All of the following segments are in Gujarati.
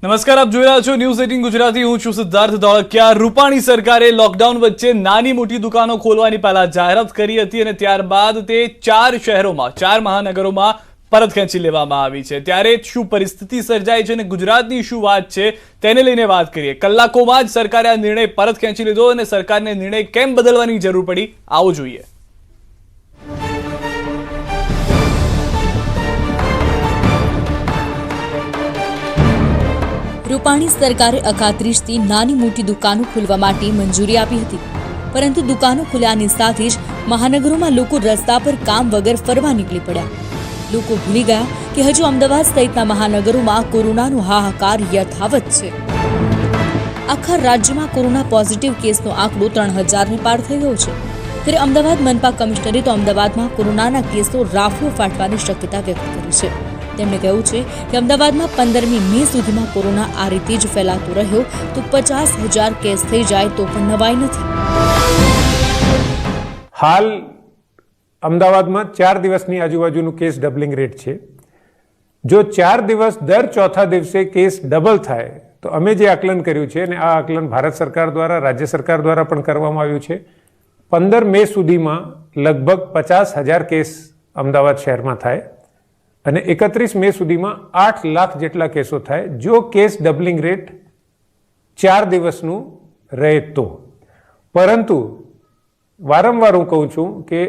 નમસ્કાર, આપ જોઈ રહ્યા છો ન્યૂઝ 18 ગુજરાતી. હું છું સિદ્ધાર્થ ધોળકિયા. રૂપાણી સરકારે લોકડાઉન વચ્ચે નાની મોટી દુકાનો ખોલવાની પહેલા જાહેરાત કરી હતી અને ત્યારબાદ તે 4 શહેરોમાં 4 મહાનગરોમાં પરત ખેંચી લેવામાં આવી છે. ત્યારે શું પરિસ્થિતિ સર્જાઈ છે અને ગુજરાતની શું વાત છે તેને લઈને વાત કરીએ. કલાકોમાં જ સરકારે આ નિર્ણય પરત ખેંચી લીધો અને સરકારને નિર્ણય કેમ બદલવાની જરૂર પડી, આવો જોઈએ. રૂપાણી સરકારે અખાત્રીજથી નાની મોટી દુકાનો ખોલવા માટે મંજૂરી આપી હતી, પરંતુ દુકાનો ખુલ્યાની સાથે જ મહાનગરોમાં લોકો રસ્તા પર કામ વગર ફરવા નીકળી પડ્યા. લોકો ભૂલી ગયા કે હજુ અમદાવાદ સહિતના મહાનગરોમાં કોરોનાનો હાહાકાર યથાવત છે. આખા રાજ્યમાં કોરોના પોઝિટિવ કેસનો આંકડો 3000ને પાર થઈ ગયો છે. ત્યારે અમદાવાદ મનપા કમિશનરે તો અમદાવાદમાં કોરોનાના કેસનો રાફડો ફાટવાની શક્યતા વ્યક્ત કરી છે. તેમણે કહ્યું છે કે અમદાવાદમાં 15મી મે સુધીમાં કોરોના આ રીતે જ ફેલાતો રહ્યો તો 50,000 કેસ થઈ જાય તો પણ નવાઈ નથી. હાલ અમદાવાદમાં 4 દિવસની આજુબાજુનું કેસ ડબલિંગ રેટ છે. જો 4 દિવસ દર ચોથા દિવસે કેસ ડબલ થાય તો અમે જે આકલન કર્યું છે, અને આ આકલન ભારત સરકાર દ્વારા, રાજ્ય સરકાર દ્વારા પણ કરવામાં આવ્યું છે, 15 મે સુધીમાં લગભગ 50,000 કેસ અમદાવાદ શહેરમાં થાય અને 31 મે સુધીમાં 8 લાખ જેટલા કેસો થાય, જો કેસ ડબલિંગ રેટ 4 દિવસનું રહે તો. પરંતુ વારંવાર હું કહું છું કે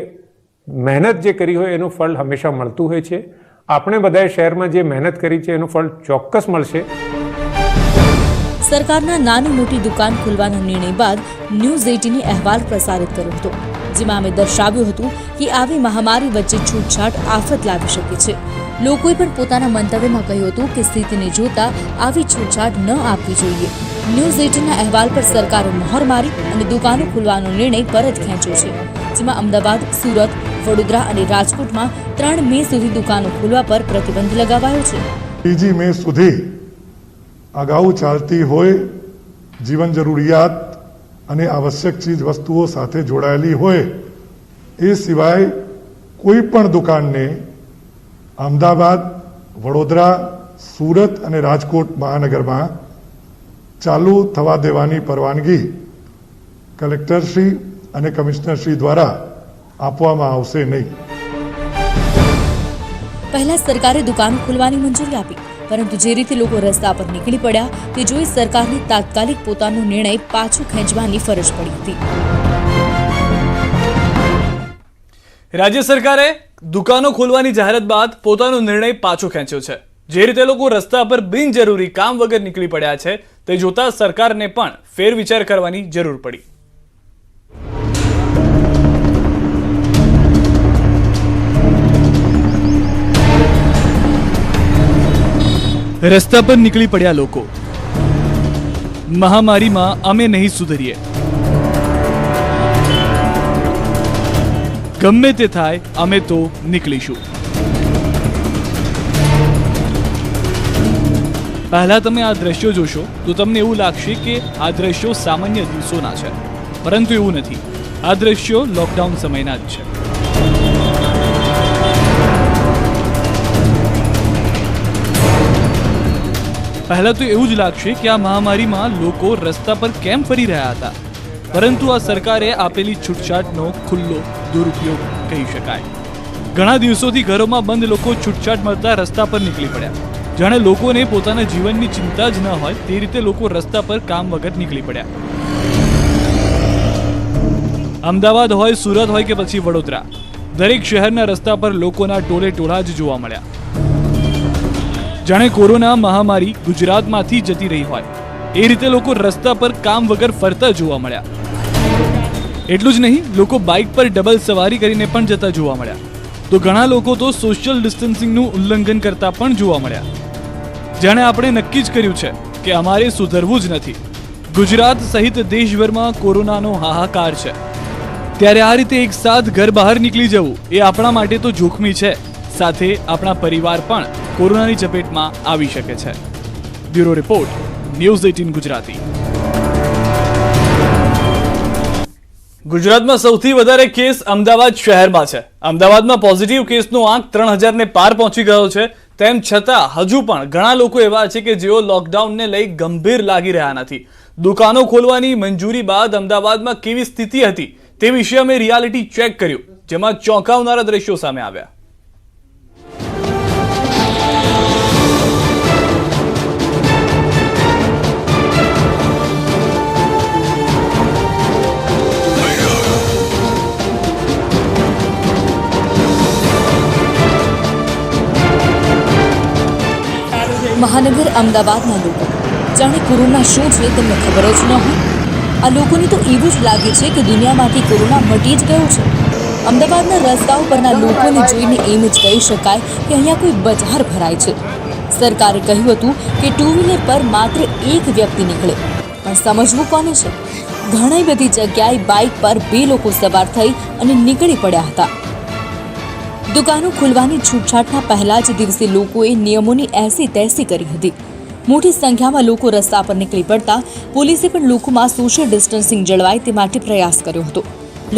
મહેનત જે કરી હોય એનું ફળ હંમેશા મળતું હોય છે. આપણે બધાએ શહેરમાં જે મહેનત કરી છે એનું ફળ ચોક્કસ મળશે. સરકારના નાની મોટી દુકાન ખોલવાના નિર્ણય બાદ ન્યૂઝ 18 અહેવાલ પ્રસારિત કર્યો હતો, જેમાં અમે દર્શાવ્યું હતું કે આવી મહામારી વચ્ચે છૂટછાટ આફત લાવી શકે છે. લોકોએ પણ પોતાના મંતવ્યમાં કહ્યું હતું કે સ્થિતિને જોતા આવી છૂટછાટ ન આપવી જોઈએ. ન્યૂઝ 18ના અહેવાલ પર સરકારે મહોર મારી અને દુકાનો ખોલવાનો નિર્ણય પરત ખેંચ્યો છે, જેમાં અમદાવાદ, સુરત, વડોદરા અને રાજકોટમાં 3 મે સુધી દુકાનો ખોલવા પર પ્રતિબંધ લગાવાયો છે. 3 મે સુધી અગાઉ ચાલતી હોય જીવન જરૂરિયાત અને આવશ્યક ચીજ વસ્તુઓ સાથે જોડાયેલી હોય એ સિવાય કોઈ પણ દુકાનને અમદાવાદ, વડોદરા, સુરત અને રાજકોટ મહાનગરમાં ચાલુ થવા દેવાની પરવાનગી કલેક્ટરશ્રી અને કમિશનરશ્રી દ્વારા આપવામાં આવશે નહીં. પહેલા સરકારે દુકાનો ખોલવાની મંજૂરી આપી, પરંતુ જે રીતે લોકો રસ્તા પર નીકળી પડ્યા તે જોઈ સરકારને તાત્કાલિક પોતાનો નિર્ણય પાછો ખેંચવાની ફરજ પડી હતી. રાજ્ય સરકારે દુકાનો ખોલવાની જાહેરાત બાદ પોતાનો નિર્ણય પાછો ખેંચ્યો છે. જે રીતે લોકો રસ્તા પર બિનજરૂરી કામ વગર નીકળી પડ્યા છે તે જોતા સરકારને પણ ફેરવિચાર કરવાની જરૂર પડી. રસ્તા પર નીકળી પડ્યા લોકો. મહામારીમાં અમે નહીં સુધરીએ. ગમે તે થાય અમે તો નીકળીશું. પહેલા તમે આ દ્રશ્યો જોશો તો તમને એવું લાગશે કે આ દ્રશ્યો સામાન્ય દિવસોના છે, પરંતુ એવું નથી. આ દ્રશ્યો લોકડાઉન સમયના જ છે. પહેલા તો એવું જ લાગશે કે આ મહામારીમાં લોકો રસ્તા પર કેમ ફરી રહ્યા હતા, પરંતુ આ સરકારે આપેલી છૂટછાટનો ખુલ્લો દુરુપયોગ કહી શકાય. ઘણા દિવસોથી ઘરોમાં બંધ લોકો છૂટછાટ મળતા રસ્તા પર નીકળી પડ્યા. જાણે લોકોને પોતાના જીવનની ચિંતા જ ન હોય તે રીતે લોકો રસ્તા પર કામ વગર નીકળી પડ્યા. અમદાવાદ હોય, સુરત હોય કે પછી વડોદરા, દરેક શહેરના રસ્તા પર લોકોના ટોળે ટોળા જ જોવા મળ્યા. જાણે કોરોના મહામારી ગુજરાતમાંથી જતી રહી હોય એ રીતે લોકો રસ્તા પર કામ વગર ફરતા જોવા મળ્યા. એટલું જ નહીં, લોકો બાઇક પર ડબલ સવારી કરીને પણ જતા જોવા મળ્યા. તો ઘણા લોકો તો સોશિયલ ડિસ્ટન્સિંગનું ઉલ્લંઘન કરતા પણ જોવા મળ્યા. જાણે આપણે નક્કી જ કર્યું છે કે અમારે સુધરવું જ નથી. ગુજરાત સહિત દેશભરમાં કોરોનાનો હાહાકાર છે, ત્યારે આ રીતે એક સાથ ઘર બહાર નીકળી જવું એ આપણા માટે તો જોખમી છે, સાથે આપણા પરિવાર પણ કોરોનાની ચપેટમાં આવી શકે છે. Bureau report, news 18 Gujarati. ગુજરાતમાં સૌથી વધારે કેસ અમદાવાદ શહેરમાં છે. અમદાવાદમાં પોઝિટિવ કેસનો આંક 3000ને પાર પહોંચી ગયો છે. તેમ છતાં હજુ પણ ઘણા લોકો એવા છે કે જેઓ લોકડાઉનને લઈ ગંભીર લાગી રહ્યા નથી. દુકાનો ખોલવાની મંજૂરી બાદ અમદાવાદમાં કેવી સ્થિતિ હતી તે વિશે અમે રિયાલિટી ચેક કર્યું, જેમાં ચોંકાવનારા દ્રશ્યો સામે આવ્યા. મહાનગર અમદાવાદના લોકો જાણે કોરોના શું છે તેમને ખબર જ ન હોય. આ લોકોને તો એવું જ લાગે છે કે દુનિયામાંથી કોરોના મટી જ ગયો છે. અમદાવાદના રસ્તાઓ પરના લોકોને જોઈને એમ જ કહી શકાય કે અહીંયા કોઈ બજાર ભરાય છે. સરકારે કહ્યું હતું કે ટુ વ્હીલર પર માત્ર એક વ્યક્તિ નીકળે, પણ સમજવું કોને છે? ઘણી બધી જગ્યાએ બાઇક પર 2 લોકો સવાર થઈ અને નીકળી પડ્યા હતા. દુકાનો ખુલવાની છૂટછાટના પહેલા જ દિવસે લોકોએ નિયમોની એસી તેસી કરી હતી. મોટી સંખ્યામાં લોકો રસ્તા પર નીકળી પડતા પોલીસે પણ લોકોમાં સોશિયલ ડિસ્ટન્સિંગ જળવાય તે માટે પ્રયાસ કર્યો હતો.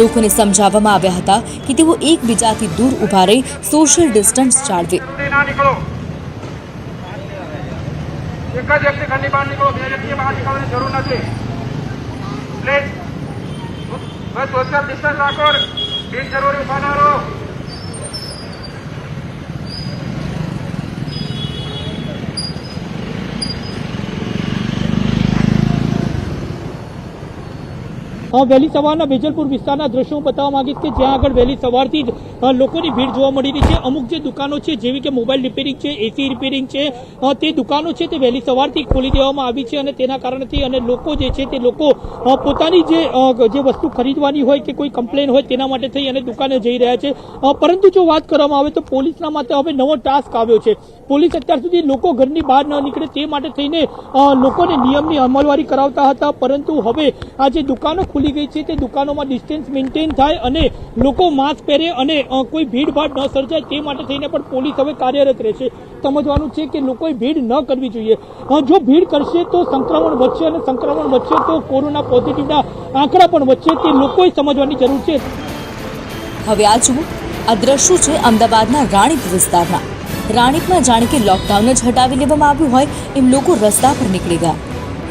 લોકોને સમજાવવામાં આવ્યા હતા કે તેઓ એકબીજાથી દૂર ઊભા રહી સોશિયલ ડિસ્ટન્સ જાળવે. વહેલી સવારના વેજલપુર વિસ્તારના દ્રશ્યો બતાવવા માંગીશ કે જ્યાં આગળ વહેલી સવારથી જ લોકોની ભીડ જોવા મળી રહી છે. અમુક જે દુકાનો છે જેવી કે મોબાઈલ રિપેરિંગ છે, એસી રિપેરિંગ છે, તે દુકાનો છે તે વહેલી સવારથી ખોલી દેવામાં આવી છે અને તેના કારણથી અને લોકો જે છે તે લોકો પોતાની જે વસ્તુ ખરીદવાની હોય કે કોઈ કમ્પ્લેન હોય તેના માટે થઈ અને દુકાને જઈ રહ્યા છે. પરંતુ જો વાત કરવામાં આવે તો પોલીસના માટે હવે નવો ટાસ્ક આવ્યો છે. પોલીસ અત્યાર સુધી લોકો ઘરની બહાર ન નીકળે તે માટે થઈને લોકોને નિયમની અમલવારી કરાવતા હતા, પરંતુ હવે આ જે દુકાનો ખુલી ગઈ છે તે દુકાનોમાં ડિસ્ટન્સ મેન્ટેન થાય અને લોકો માસ્ક પહેરે અને કોઈ ભીડભાડ ન સર્જાય તે માટે થઈને પણ પોલીસ હવે કાર્યરત રહેશે. સમજવાનું છે કે લોકોએ ભીડ ન કરવી જોઈએ. જો ભીડ કરશે તો સંક્રમણ વધશે અને સંક્રમણ વધશે તો કોરોના પોઝિટિવના આંકડા પણ વધશે. તે લોકોએ સમજવાની જરૂર છે. હવે આ જુઓ, આ દ્રશ્યો છે અમદાવાદના રાણીપ વિસ્તારના. રાણીપમાં જાણે કે લોકડાઉન જ હટાવી લેવામાં આવ્યું હોય એમ લોકો રસ્તા પર નીકળી ગયા.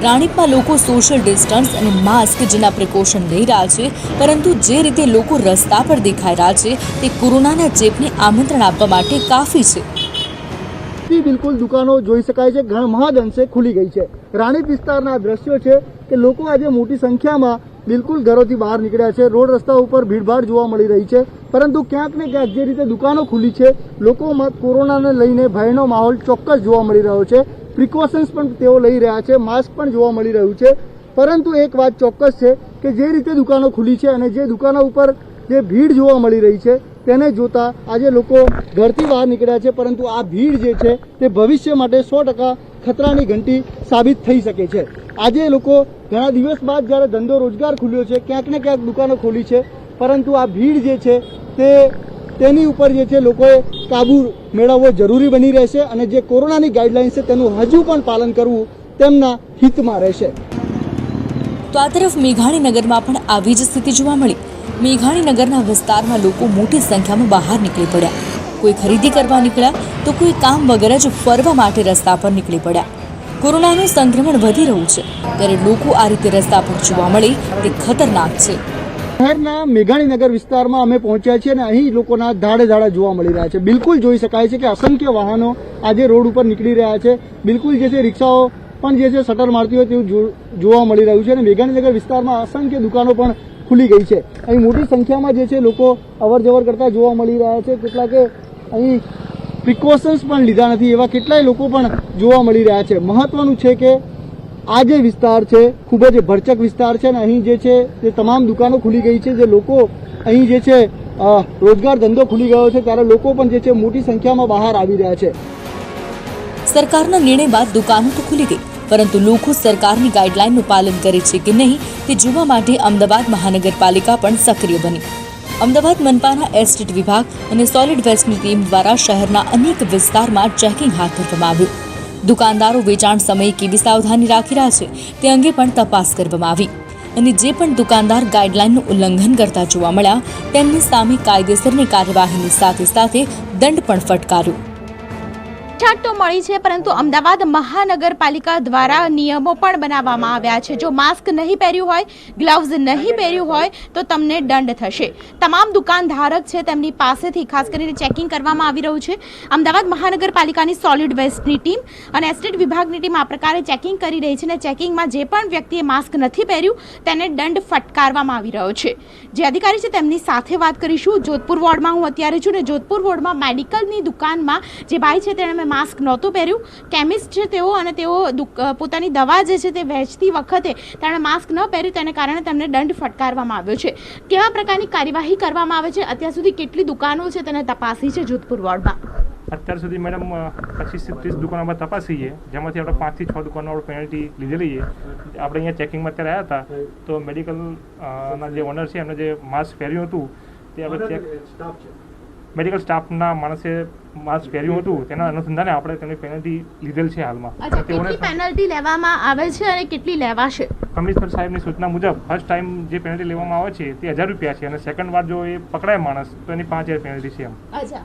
રાણીપમાં લોકો સોશિયલ ડિસ્ટન્સ અને માસ્ક જેના પ્રિકોશન લઈ રહ્યા છે, પરંતુ જે રીતે લોકો રસ્તા પર દેખાઈ રહ્યા છે તે કોરોનાના ચેપને આમંત્રણ આપવા માટે કાફી છે. બિલકુલ દુકાનો જોઈ શકાય છે, મહદઅંશે ખુલી ગઈ છે. રાણીપ વિસ્તારના દ્રશ્યો છે કે લોકો આજે મોટી સંખ્યામાં બિલકુલ ઘરોથી બહાર નીકળ્યા છે. રોડ રસ્તા ઉપર ભીડભાડ જોવા મળી રહી છે, પરંતુ ક્યાંક ને ક્યાંક જે રીતે દુકાનો ખુલી છે લોકોમાં કોરોનાને લઈને ભયનો માહોલ ચોક્કસ જોવા મળી રહ્યો છે. પ્રિકોશન્સ પણ તેઓ લઈ રહ્યા છે, માસ્ક પણ જોવા મળી રહ્યું છે. પરંતુ એક વાત ચોક્કસ છે કે જે રીતે દુકાનો ખુલી છે અને જે દુકાનો ઉપર જે ભીડ જોવા મળી રહી છે તેને જોતા આજે લોકો ઘરથી બહાર નીકળ્યા છે, પરંતુ આ ભીડ જે છે તે ભવિષ્ય માટે 100% ખતરાની ઘંટી સાબિત થઈ શકે છે. આજે લોકો ઘણા દિવસ બાદ જ્યારે ધંધો રોજગાર ખુલ્યો છે, ક્યાંક ને ક્યાંક દુકાનો ખોલી છે, પરંતુ આ ભીડ જે છે તેની ઉપર જે છે લોકોએ કાબુ મેળવવો જરૂરી બની રહેશે અને જે કોરોનાની ગાઈડલાઇન્સ છે તેનું હજુ પણ પાલન કરવું તેમના હિતમાં રહેશે. તો આ તરફ મેઘાણીનગરમાં પણ આવી જ સ્થિતિ જોવા મળી. મેઘાણીનગરના વિસ્તારમાં લોકો મોટી સંખ્યામાં બહાર નીકળી પડ્યા. કોઈ ખરીદી કરવા નીકળ્યા તો કોઈ કામ વગર જ ફરવા માટે રસ્તા પર નીકળી પડ્યા. કોરોનાનું સંક્રમણ વધી રહ્યું છે ત્યારે લોકો આ રીતે રસ્તા પર જોવા મળે તે ખતરનાક છે. શહેરના મેઘાણીનગર વિસ્તારમાં અમે પહોંચ્યા છીએ અને અહીં લોકોના ધાડે જોવા મળી રહ્યા છે. બિલકુલ જોઈ શકાય છે કે અસંખ્ય વાહનો આજે રોડ ઉપર નીકળી રહ્યા છે. બિલકુલ જે છે રિક્ષાઓ પણ જે છે શટર મારતી હોય તેવું જોવા મળી રહ્યું છે અને મેઘાણીનગર વિસ્તારમાં અસંખ્ય દુકાનો પણ ખુલી ગઈ છે. અહીં મોટી સંખ્યામાં જે છે લોકો અવર જવર કરતા જોવા મળી રહ્યા છે. કેટલાકે અહીં પ્રિકોશન્સ પણ લીધા નથી એવા કેટલાય લોકો પણ જોવા મળી રહ્યા છે. મહત્વનું છે કે આ જે વિસ્તાર છે ખૂબ જ ભરચક વિસ્તાર છે અને અહીં જે છે તે તમામ દુકાનો ખુલી ગઈ છે. જે લોકો અહીં જે છે રોજગાર ધંધો ખુલી ગયો છે ત્યારે લોકો પણ જે છે મોટી સંખ્યામાં બહાર આવી રહ્યા છે. સરકારના નિર્ણય બાદ દુકાનો તો ખુલી ગઈ, પરંતુ લોકો સરકારની ગાઈડલાઈનનું પાલન કરે છે કે નહીં તે જોવા માટે અમદાવાદ મહાનગરપાલિકા પણ સક્રિય બની. અમદાવાદ મનપાના એસ્ટેટ વિભાગ અને સોલિડ વેસ્ટની ટીમ દ્વારા શહેરના અનેક વિસ્તારમાં ચેકિંગ હાથ ધરવામાં આવ્યું. દુકાનદારો વેચાણ સમયે કેવી સાવધાની રાખી રહ્યા છે તે અંગે પણ તપાસ કરવામાં આવી અને જે પણ દુકાનદાર ગાઈડલાઈનનું ઉલ્લંઘન કરતા જોવા મળ્યા તેમની સામે કાયદેસરની કાર્યવાહીની સાથે દંડ પણ ફટકાર્યો. છૂટછાટ તો મળી છે, પરંતુ અમદાવાદ મહાનગરપાલિકા દ્વારા નિયમો પણ બનાવવામાં આવ્યા છે. જો માસ્ક નહીં પહેર્યું હોય, ગ્લવ્સ નહીં પહેર્યું હોય તો તમને દંડ થશે. તમામ દુકાનધારક છે તેમની પાસેથી ખાસ કરીને ચેકિંગ કરવામાં આવી રહ્યું છે. અમદાવાદ મહાનગરપાલિકાની સોલિડ વેસ્ટની ટીમ અને એસ્ટેટ વિભાગની ટીમ આ પ્રકારે ચેકિંગ કરી રહી છે અને ચેકિંગમાં જે પણ વ્યક્તિએ માસ્ક નથી પહેર્યું તેને દંડ ફટકારવામાં આવી રહ્યો છે. જે અધિકારી છે તેમની સાથે વાત કરીશું. જોધપુર વોર્ડમાં હું અત્યારે છું ને જોધપુર વોર્ડમાં મેડિકલની દુકાનમાં જે ભાઈ છે તેણે માસ્ક નહોતું પહેર્યું. કેમિસ્ટ છે તેઓ અને તેઓ પોતાની દવા જે છે તે વેચતી વખતે તેણે માસ્ક ન પહેર્યું, તેને કારણે તેમને દંડ ફટકારવામાં આવ્યો છે. કેવા પ્રકારની કાર્યવાહી કરવામાં આવે છે? અત્યાર સુધી કેટલી દુકાનો છે તેને તપાસી છે જોધપુર વોર્ડમાં? અત્યાર સુધી મેડમ 25 થી 30 દુકાનો આપણે તપાસી છે, જેમાંથી આપણે 5 થી 6 દુકાનો આપણે પેનલ્ટી લીધેલી છે. આપણે અહીંયા ચેકિંગમાં અત્યારે આવ્યા હતા તો મેડિકલના જે ઓનર છે એમને જે માસ્ક પહેર્યું હતું તે આપણે ચેક મેડિકલ સ્ટાફના માણસે માસ્ક પહેર્યું હતું તેના અનુસંધાને આપણે તેમની પેનલ્ટી લીધેલ છે હાલમાં. કેટલી પેનલ્ટી લેવામાં આવે છે અને કેટલી લેવાશે? કમિશનર સાહેબની સૂચના મુજબ ફર્સ્ટ ટાઈમ જે પેનલ્ટી લેવામાં આવે છે તે 1000 રૂપિયા છે અને સેકન્ડ વાર જો એ પકડાય માણસ તો એની 5000 પેનલ્ટી છે. અચ્છા,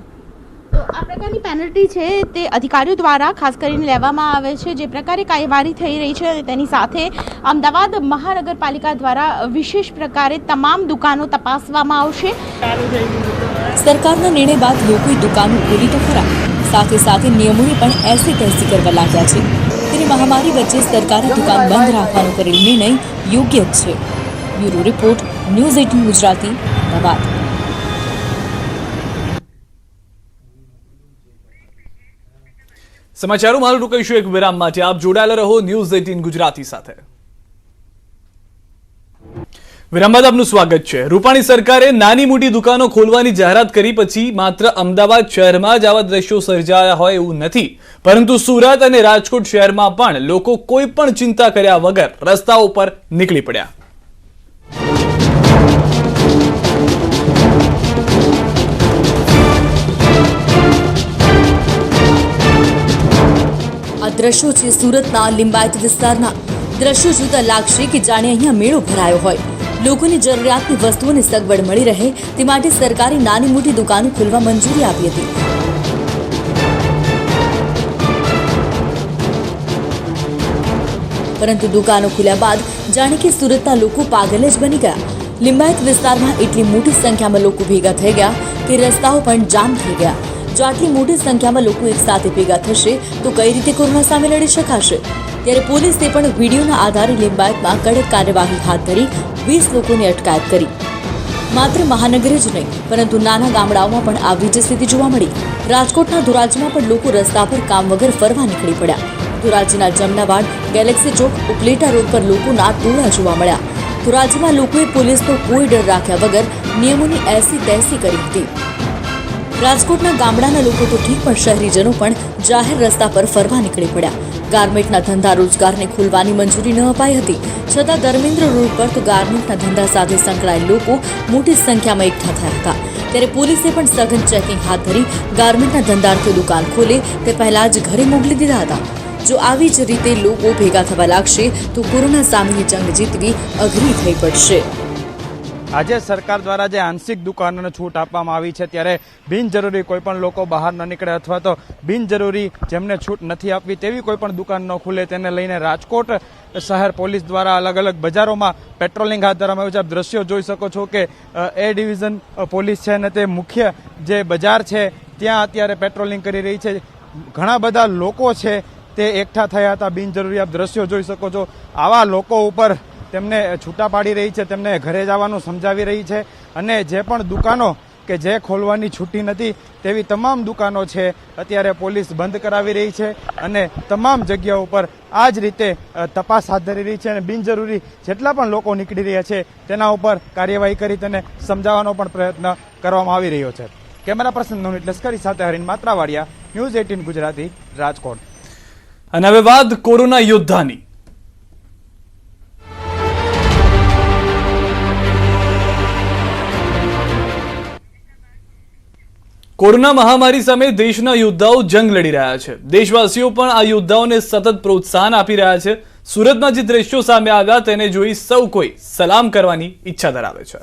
તો આ પ્રકારની પેનલ્ટી છે તે અધિકારીઓ દ્વારા ખાસ કરીને લેવામાં આવે છે. જે પ્રકારે કાર્યવાહી થઈ રહી છે તેની સાથે અમદાવાદ મહાનગરપાલિકા દ્વારા વિશેષ પ્રકારે તમામ દુકાનો તપાસવામાં આવશે. સરકારના નિર્ણય બાદ લોકોએ દુકાનો ખોલી તો ખરા, સાથે સાથે નિયમોની પણ એસી તહેસી કરવા લાગ્યા છે. ત્યારે મહામારી વચ્ચે સરકારે દુકાન બંધ રાખવાનો કરેલ નિર્ણય યોગ્ય જ છે. Bureau report, news 18 Gujarati, Ahmedabad. સમાચારોમાં હાલ રોકાઈશું એક વિરામ માટે. આપ જોડાયેલા રહો ન્યૂઝ 18 ગુજરાતી સાથે. વિરામ બાદ આપનું સ્વાગત છે. રૂપાણી સરકારે નાની મોટી દુકાનો ખોલવાની જાહેરાત કરી પછી માત્ર અમદાવાદ શહેરમાં જ આવા દ્રશ્યો સર્જાયા હોય એવું નથી, પરંતુ સુરત અને રાજકોટ શહેરમાં પણ લોકો કોઈ પણ ચિંતા કર્યા વગર રસ્તાઓ પર નીકળી પડ્યા. આ દ્રશ્યો છે સુરતના લિંબાયત વિસ્તારના. દ્રશ્યો જોતા લાગશે કે જાણે અહીંયા મેળો ભરાયો હોય. લોકોની જરૂરિયાતની વસ્તુઓની સગવડ મળી રહે તે માટે સરકારે નાની મોટી દુકાનો ખોલવા મંજૂરી આપી હતી. પરંતુ દુકાનો ખુલ્યા બાદ જાણે કે સુરતના લોકો પાગલ જ બની ગયા. લિંબાયત વિસ્તારમાં એટલી મોટી સંખ્યામાં લોકો ભેગા થઈ ગયા કે રસ્તાઓ પણ જામ થઈ ગયા. જો આટલી મોટી સંખ્યામાં લોકો એક સાથે ભેગા થશે તો કઈ રીતે કોરોના સામે લડી શકાશે? ત્યારે પોલીસે પણ વિડીયોના આધારે લિંબાયતમાં કડક કાર્યવાહી હાથ ધરી 20 લોકોની અટકાયત કરી. માત્ર મહાનગર જ નહીં પરંતુ નાના ગામડાઓમાં પણ આવી જ સ્થિતિ જોવા મળી. રાજકોટના ધોરાજીમાં પણ લોકો રસ્તા પર કામ વગર ફરવા નીકળી પડ્યા. ધોરાજીના જમનાવાડ, ગેલેક્સી ચોક, ઉપલેટા રોડ પર લોકોના ટોળા જોવા મળ્યા. ધોરાજીમાં લોકોએ પોલીસનો કોઈ ડર રાખ્યા વગર નિયમોની એસી તહેસી કરી હતી. રાજકોટના ગામડાના લોકો તો ઠીક, પણ શહેરીજનો પણ જાહેર રસ્તા પર ફરવા નીકળી પડ્યા. ગાર્મેન્ટના ધંધા રોજગારને ખોલવાની મંજૂરી ન અપાઈ હતી, છતાં ધર્મેન્દ્ર રોડ પર તો ગાર્મેન્ટના ધંધા સાથે સંકળાયેલ લોકો મોટી સંખ્યામાં એકઠા થયા હતા. ત્યારે પોલીસે પણ સઘન ચેકિંગ હાથ ધરી ગાર્મેન્ટના ધંધાર્થીઓ દુકાન ખોલે તે પહેલા જ ઘરે મોકલી દીધા હતા. જો આવી જ રીતે લોકો ભેગા થવા લાગશે તો કોરોના સામેની જંગ જીતવી અઘરી થઈ પડશે. આજે સરકાર દ્વારા જે આંશિક દુકાનોને છૂટ આપવામાં આવી છે, ત્યારે બિનજરૂરી કોઈ પણ લોકો બહાર ન નીકળે અથવા તો બિનજરૂરી જેમને છૂટ નથી આપવી તેવી કોઈ પણ દુકાન ન ખુલે, તેને લઈને રાજકોટ શહેર પોલીસ દ્વારા અલગ અલગ બજારોમાં પેટ્રોલિંગ હાથ ધરવામાં આવ્યું છે. આપ દ્રશ્યો જોઈ શકો છો કે એ ડિવિઝન પોલીસ છે અને તે મુખ્ય જે બજાર છે ત્યાં અત્યારે પેટ્રોલિંગ કરી રહી છે. ઘણા બધા લોકો છે તે એકઠા થયા હતા બિનજરૂરી. આપ દ્રશ્યો જોઈ શકો છો. આવા લોકો ઉપર તેમને છૂટા પાડી રહી છે, તેમને ઘરે જવાનું સમજાવી રહી છે અને જે પણ દુકાનો કે જે ખોલવાની છૂટી નથી તેવી તમામ દુકાનો છે અત્યારે પોલીસ બંધ કરાવી રહી છે અને તમામ જગ્યાઓ ઉપર આ જ રીતે તપાસ હાથ ધરી રહી છે અને બિનજરૂરી જેટલા પણ લોકો નીકળી રહ્યા છે તેના ઉપર કાર્યવાહી કરી તેને સમજાવવાનો પણ પ્રયત્ન કરવામાં આવી રહ્યો છે. કેમેરા પર્સન નવનીત લશ્કરી સાથે હરીન માત્રાવાડિયા, ન્યૂઝ 18 ગુજરાતી, રાજકોટ. અને હવે વાત કોરોના યોદ્ધાની. કોરોના મહામારી સામે દેશના યોદ્ધાઓ જંગ લડી રહ્યા છે. દેશવાસીઓ પણ આ યોદ્ધાઓને સતત પ્રોત્સાહન આપી રહ્યા છે. સુરતમાં જે દ્રશ્યો સામે આવ્યા તેને જોઈ સૌ કોઈ સલામ કરવાની ઈચ્છા ધરાવે છે.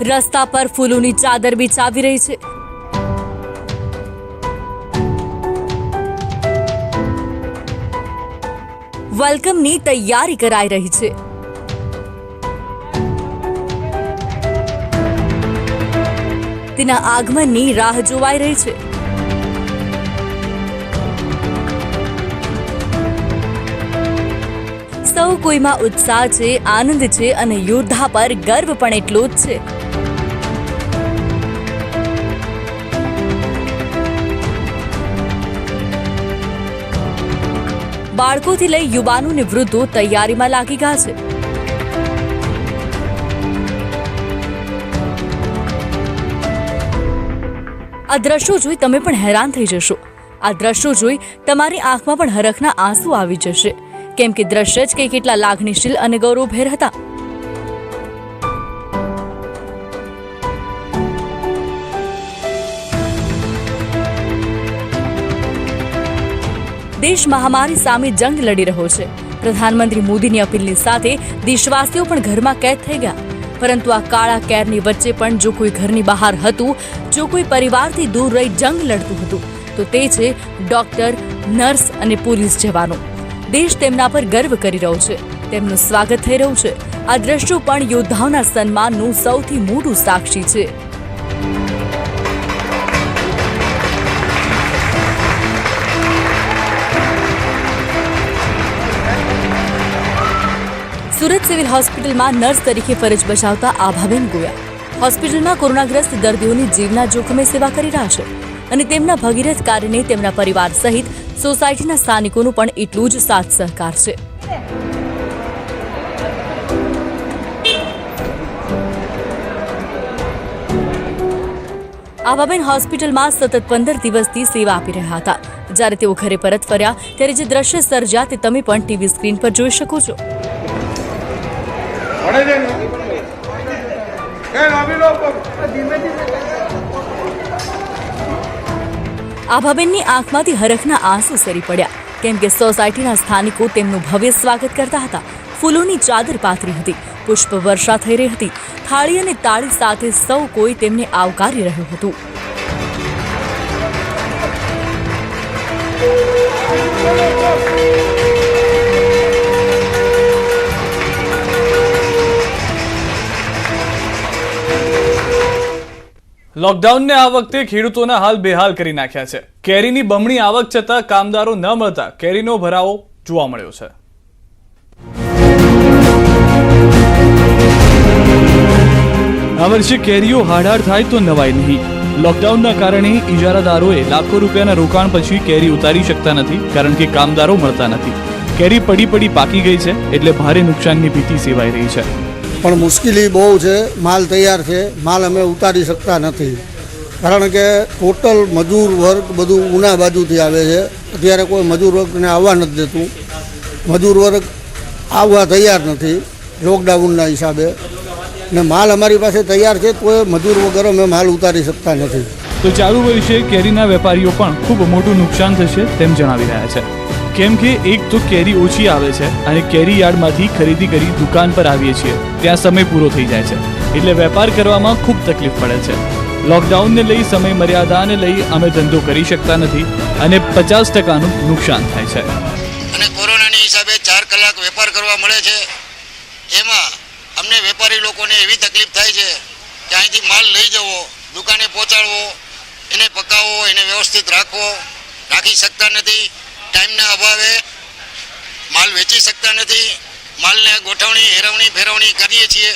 રસ્તા પર ફૂલોની ચાદર બિછાવી રહી છે. વેલકમની તૈયારી કરાઈ રહી છે. તેના આગમનની રાહ જોવાઈ રહી છે. સૌ કોઈમાં ઉત્સાહ છે, આનંદ છે અને યોદ્ધા પર ગર્વ પણ એટલો જ છે. બાળકોથી લઈ યુવાનો અને વૃદ્ધો તૈયારીમાં લાગી ગયા છે. આ દ્રશ્યો જોઈ તમે પણ હેરાન થઈ જશો. આ દ્રશ્યો જોઈ તમારી આંખમાં પણ હરખના આંસુ આવી જશે, કેમ કે દ્રશ્ય જ કંઈ કેટલા લાગણીશીલ અને ગૌરવભેર હતા. દેશ મહામારી સામે જંગ લડી રહ્યો છે. પ્રધાનમંત્રી મોદીની અપીલની સાથે દેશવાસીઓ પણ ઘરમાં કેદ થઈ ગયા. પરંતુ આ કાળા કેરની વચ્ચે પણ જો કોઈ ઘરની બહાર હતું, જો કોઈ પરિવારથી દૂર રહી જંગ લડતું હતું, તો તે છે ડોક્ટર, નર્સ અને પોલીસ જવાનો. દેશ તેમના પર ગર્વ કરી રહ્યો છે. તેમનું સ્વાગત થઈ રહ્યું છે. આ દ્રશ્યો પણ યોદ્ધાઓના સન્માનનું સૌથી મોટું સાક્ષી છે. સુરત સિવિલ હોસ્પિટલમાં નર્સ તરીકે ફરજ બજાવતા આભાબેન ગોયા હોસ્પિટલમાં કોરોનાગ્રસ્ત દર્દીઓની જીવના જોખમે સેવા કરી રહ્યા છે અને તેમના ભગીરથ કાર્યને તેમના પરિવાર સહિત સોસાયટીના સ્થાનિકોનું પણ એટલું જ સાથ સહકાર છે. આભાબેન હોસ્પિટલમાં સતત 15 દિવસથી સેવા આપી રહ્યા હતા. જ્યારે તેઓ ઘરે પરત ફર્યા ત્યારે જે દ્રશ્ય સર્જ્યા તે તમે પણ ટીવી સ્ક્રીન પર જોઈ શકો છો. આભાબેનની આંખમાંથી હરખના આંસુ સરી પડ્યા, કેમ કે સોસાયટીના સ્થાનિકો તેમનું ભવ્ય સ્વાગત કરતા હતા. ફૂલોની ચાદર પાથરી હતી, પુષ્પ વર્ષા થઈ રહી હતી, થાળી અને તાળી સાથે સૌ કોઈ તેમને આવકારી રહ્યું હતું. લોકડાઉનને આ વખતે ખેડૂતોના હાલ બેહાલ કરી નાખ્યા છે. કેરીની બમણી આવક છતાં કામદારો ન મળતા કેરીનો ભરાવો જોવા મળ્યો છે. આ વર્ષે કેરીઓ હાડહાડ થાય તો નવાઈ નહીં. લોકડાઉનના કારણે ઇજારાદારોએ લાખો રૂપિયાના રોકાણ પછી કેરી ઉતારી શકતા નથી, કારણ કે કામદારો મળતા નથી. કેરી પડી પાકી ગઈ છે, એટલે ભારે નુકસાનની ભીતિ સેવાઈ રહી છે. પણ મુશ્કેલી બહુ છે. માલ તૈયાર છે, માલ અમે ઉતારી શકતા નથી, કારણ કે ટોટલ મજૂર વર્ગ બધું ઉના બાજુથી આવે છે. અત્યારે કોઈ મજૂર વર્ગને આવવા નથી દેતું. મજૂર વર્ગ આવવા તૈયાર નથી લોકડાઉનના હિસાબે, ને માલ અમારી પાસે તૈયાર છે તો મજૂર વગર અમે માલ ઉતારી શકતા નથી. તો ચાલુ વર્ષે કેરીના વેપારીઓ પણ ખૂબ મોટું નુકસાન થશે તેમ જણાવી રહ્યા છે, કેમ કે એક તો કેરી ઓછી આવે છે અને કેરી યાર્ડમાંથી ખરીદી કરી દુકાન પર આવીએ છીએ ત્યાં સમય પૂરો થઈ જાય છે, એટલે વેપાર કરવામાં ખૂબ તકલીફ પડે છે. લોકડાઉનને લઈ સમય મર્યાદાને લઈ અમે ધંધો કરી શકતા નથી અને 50%નું નુકસાન થાય છે. અને કોરોનાની હિસાબે 4 કલાક વેપાર કરવા મળે છે. એમાં અમને વેપારી લોકોને એવી તકલીફ થાય છે કે અહીંથી માલ લઈ જવો, દુકાને પહોંચાડવો, એને પકાવવો, એને વ્યવસ્થિત રાખી શકતા નથી. ટાઈમના અભાવે માલ વેચી શકતા નથી. માલને ગોઠવણી, હેરવણી, ફેરવણી કરીએ છીએ.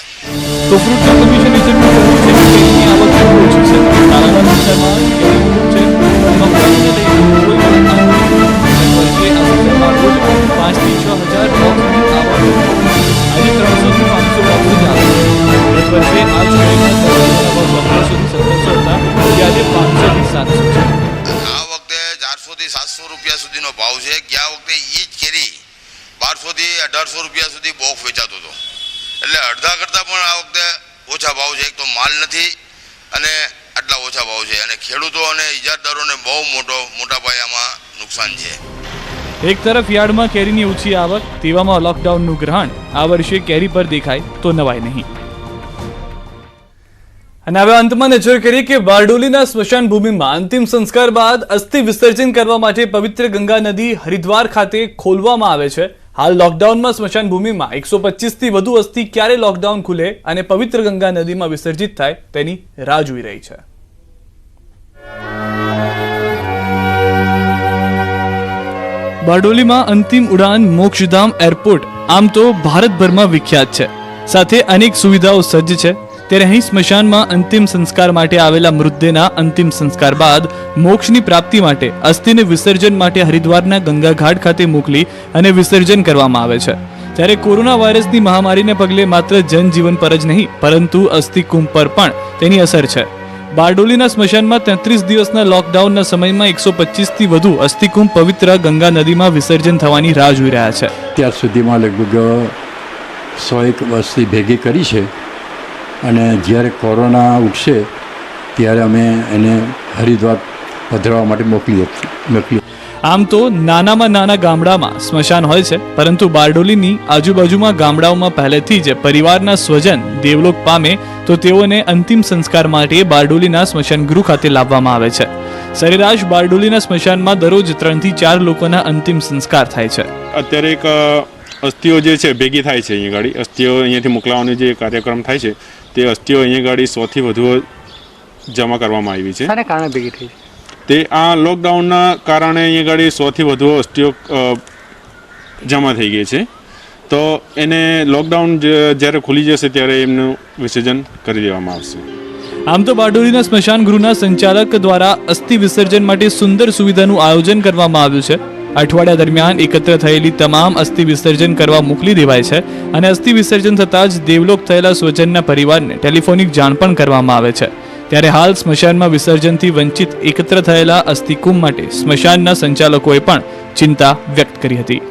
તો ફ્રૂટ કમિશન એજન્ટો કહે છે કે કેરીની આવક ખૂબ ઓછી છે. તાલાળા વિસ્તારમાં કેરી ખૂબ છે. મગફળીને લઈને કોઈ પણ આવક નથી. વર્ષે આ વિસ્તારમાં રોજ 5 થી 6 હજાર બોક્સની આવક હતી. આજે 300 થી 500 બોક્સ જ આવે છે. ગત વર્ષે આ શ્રેણીમાં 1500 થી 1700 હતા, ત્યારે 500 થી 700 છે. આ વખતે 400 થી 700 રૂપિયા સુધીનો ભાવ છે. ગયા વખતે એ જ કેરી 1200 થી 1800 રૂપિયા સુધી બોક્સ વેચાતો હતો. એટલે અડધા કરતાં પણ આ વખતે ઓછા ભાવ છે. એક તો માલ નથી અને આટલા ઓછા ભાવ છે, અને ખેડૂતો અને ઇજારદારોને બહુ મોટા પાયામાં નુકસાન છે. એક તરફ યાર્ડમાં કેરીની ઓછી આવક, તેવામાં લોકડાઉનનું ગ્રહણ આ વર્ષે કેરી પર દેખાય તો નવાય નહીં. અને હવે અંતમાં નજર કરીએ કે બારડોલીના સ્મશાન ભૂમિમાં અંતિમ સંસ્કાર બાદ અસ્થિ વિસર્જન કરવા માટે પવિત્ર ગંગા નદી હરિદ્વાર ખાતે ખોલવામાં આવે છે. હાલ લોકડાઉનમાં સ્મશાન ભૂમિમાં 125થી વધુ અસ્થિ ક્યારે લોકડાઉન ખુલે અને પવિત્ર ગંગા નદીમાં વિસર્જિત થાય તેની રાહ જોઈ રહી છે. બારડોલીમાં અંતિમ ઉડાન મોક્ષધામ એરપોર્ટ આમ તો ભારતભરમાં વિખ્યાત છે, સાથે અનેક સુવિધાઓ સજ્જ છે. ત્યારે અહીં સ્મશાનમાં અંતિમ સંસ્કાર માટે આવેલા મૃતદેહના અંતિમ સંસ્કાર બાદ મોક્ષની પ્રાપ્તિ માટે અસ્થિને વિસર્જન માટે હરિદ્વારના ગંગા ઘાટ ખાતે મોકલી અને વિસર્જન કરવામાં આવે છે. ત્યારે કોરોના વાયરસની મહામારીને પગલે માત્ર જનજીવન પર જ નહીં પરંતુ અસ્થિ કુંભ પર પણ તેની અસર છે. બારડોલીના સ્મશાનમાં 33 દિવસના લોકડાઉનના સમયમાં 125થી વધુ અસ્થિકુંભ પવિત્ર ગંગા નદીમાં વિસર્જન થવાની રાહ જોઈ રહ્યા છે. ત્યાર સુધીમાં લગભગ 101 અસ્થિ ભેગી કરી છે અને જ્યારે કોરોના ઉઠશે ત્યારે અમે એને હરિદ્વાર પધરાવવા માટે મોકલી. આમ તો નાનામાં નાના ગામડામાં સ્મશાન હોય છે, પરંતુ બારડોલીની આજુબાજુમાં ગામડાઓમાં પહેલેથી જ પરિવારના સ્વજન દેવલોક પામે તો તેઓને અંતિમ સંસ્કાર માટે બારડોલીના સ્મશાન ગૃહ ખાતે લાવવામાં આવે છે. સરેરાશ બારડોલીના સ્મશાનમાં દરરોજ 3 થી 4 લોકોના અંતિમ સંસ્કાર થાય છે. અત્યારે એક અસ્થિઓ જે છે ભેગી થાય છે અહીંયા ગાડી. અસ્થિઓ અહીંયાથી મોકલાવાનો જે કાર્યક્રમ થાય છે તે અસ્થિઓ અહીંયા ગાડી 100થી વધુ જમા કરવામાં આવી છે. શાને કારણે ભેગી થઈ? તે આ લોકડાઉનના કારણે અહીંયા ગાડી 100થી વધુ અસ્થિઓ જમા થઈ ગઈ છે. તો એને લોકડાઉન જ્યારે ખુલી જશે ત્યારે એમનું વિસર્જન કરી દેવામાં આવશે. આમ તો બારડોલીના સ્મશાન ગૃહના સંચાલક દ્વારા અસ્થિ વિસર્જન માટે સુંદર સુવિધાનું આયોજન કરવામાં આવ્યું છે. અઠવાડિયા દરમિયાન એકત્ર થયેલી તમામ અસ્થિ વિસર્જન કરવા મોકલી દેવાય છે અને અસ્થિ વિસર્જન થતાં જ દેવલોક થયેલા સ્વજનના પરિવારને ટેલિફોનિક જાણ પણ કરવામાં આવે છે. ત્યારે હાલ સ્મશાનમાં વિસર્જનથી વંચિત એકત્ર થયેલા અસ્થિકુંભ માટે સ્મશાનના સંચાલકોએ પણ ચિંતા વ્યક્ત કરી હતી.